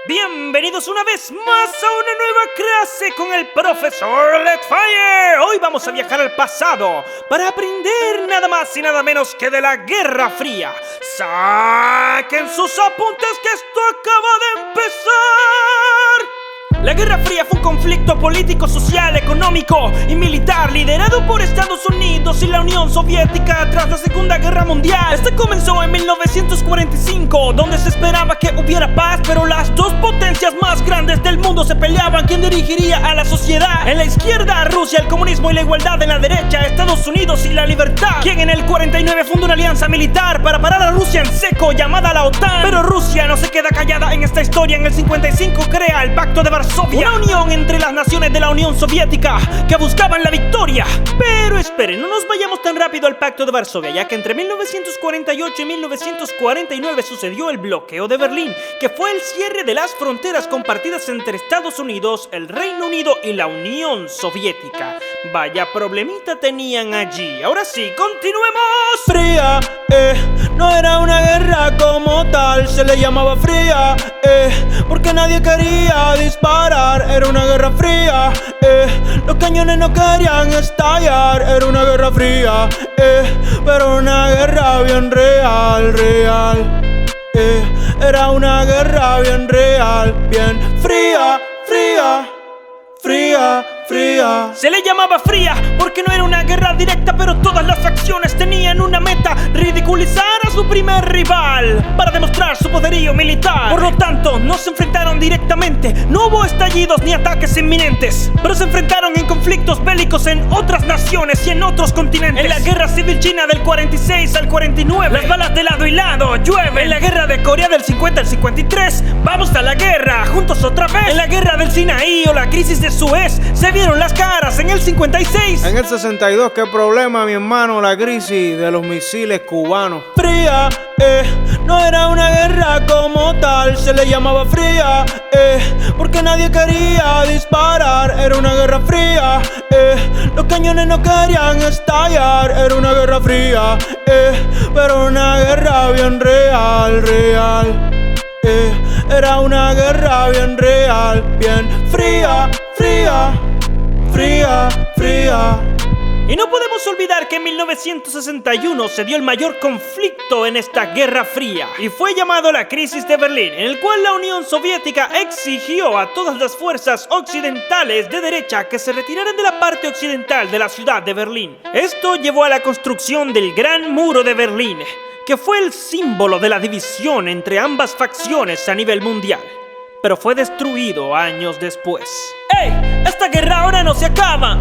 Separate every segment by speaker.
Speaker 1: Bienvenidos una vez más a una nueva clase con el profesor Letfire. Hoy vamos a viajar al pasado para aprender nada más y nada menos que de la Guerra Fría. Saquen sus apuntes que esto acaba de empezar. La Guerra Fría fue un conflicto político, social, económico y militar liderado por Estados Unidos y la Unión Soviética tras la Segunda Guerra Mundial. Este comenzó en 1945, donde se esperaba que hubiera paz, pero las dos potencias más grandes del mundo se peleaban quién dirigiría a la sociedad. En la izquierda, Rusia, el comunismo y la igualdad; en la derecha, Estados Unidos y la libertad, quien en el 49 fundó una alianza militar para parar a Rusia en seco llamada la OTAN. Pero Rusia no se queda callada en esta historia. En el 55 crea el Pacto de Varsovia, una unión entre las naciones de la Unión Soviética que buscaban la victoria. Pero esperen, no nos vayamos tan rápido al Pacto de Varsovia, ya que entre 1948 y 1949 sucedió el bloqueo de Berlín, que fue el cierre de las fronteras compartidas entre Estados Unidos, el Reino Unido y la Unión Soviética. Vaya problemita tenían allí. Ahora sí, continuemos.
Speaker 2: Fría, no era una guerra como tal, se le llamaba fría, porque nadie quería disparar. Era una guerra fría, los cañones no querían estallar. Era una guerra fría, pero una guerra bien real, era una guerra bien real, bien fría, fría, fría, fría.
Speaker 1: Se le llamaba fría porque no era una guerra directa, pero todas las facciones tenían una meta: ridiculizar a su primer rival para demostrar su poderío militar. Por lo tanto, no se enfrentaron directamente, no hubo estallidos ni ataques inminentes, pero se enfrentaron en conflictos bélicos en otras naciones y en otros continentes. En la Guerra Civil China del 46 al 49, las balas de lado y lado llueven. En la Guerra de Corea del 50 al 53, vamos a la guerra juntos otra vez. En la Guerra del Sinaí o la crisis de Suez, se vieron las caras en el 56.
Speaker 2: En el 62, qué problema, mi hermano, la crisis de los misiles cubanos. Fría, no era una guerra como tal, se le llamaba fría, porque nadie quería disparar. Era una guerra fría, los cañones no querían estallar. Era una guerra fría, pero una guerra bien real, era una guerra bien real, bien fría, fría, fría, fría.
Speaker 1: Y no podemos olvidar que en 1961 se dio el mayor conflicto en esta Guerra Fría, y fue llamado la Crisis de Berlín, en el cual la Unión Soviética exigió a todas las fuerzas occidentales de derecha que se retiraran de la parte occidental de la ciudad de Berlín. Esto llevó a la construcción del Gran Muro de Berlín, que fue el símbolo de la división entre ambas facciones a nivel mundial, pero fue destruido años después. ¡Ey! Esta guerra ahora no se acaba.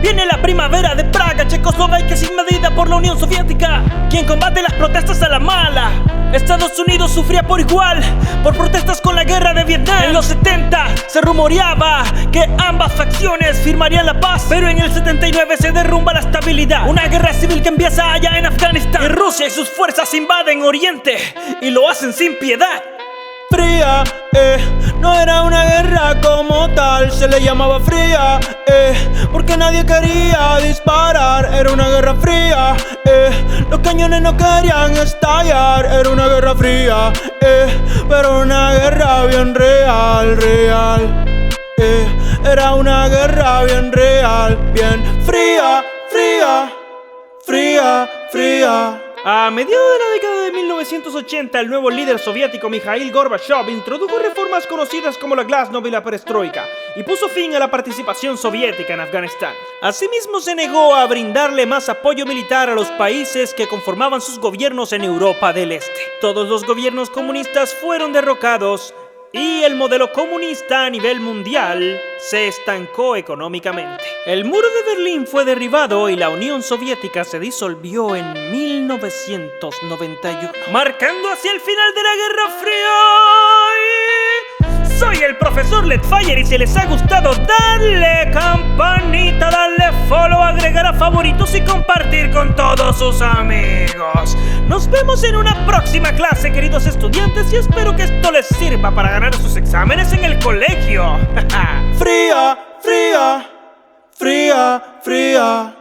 Speaker 1: Viene la primavera de Praga. Checoslovaquia es invadida por la Unión Soviética, quien combate las protestas a la mala. Estados Unidos sufría por igual por protestas con la guerra de Vietnam. En los 70 se rumoreaba que ambas facciones firmarían la paz, pero en el 79 se derrumba la estabilidad. Una guerra civil que empieza allá en Afganistán, y Rusia y sus fuerzas invaden Oriente y lo hacen sin piedad.
Speaker 2: Fría, no era una guerra como tal, se le llamaba fría, porque nadie quería disparar. Era una guerra fría, los cañones no querían estallar. Era una guerra fría, pero una guerra bien real, era una guerra bien real, bien fría, fría, fría, fría.
Speaker 1: A mediados de la década de 1980, el nuevo líder soviético Mikhail Gorbachev introdujo reformas conocidas como la Glasnost y la Perestroika, y puso fin a la participación soviética en Afganistán. Asimismo, se negó a brindarle más apoyo militar a los países que conformaban sus gobiernos en Europa del Este. Todos los gobiernos comunistas fueron derrocados, y el modelo comunista a nivel mundial se estancó económicamente. El muro de Berlín fue derribado y la Unión Soviética se disolvió en 1991, marcando hacia el final de la Guerra Fría. Soy el profesor Letfire, y si les ha gustado, darle campanita, darle follow, agregar a favoritos y compartir con todos sus amigos. Nos vemos en una próxima clase, queridos estudiantes, y espero que esto les sirva para ganar sus exámenes en el colegio.
Speaker 2: Fría, fría, fría, fría.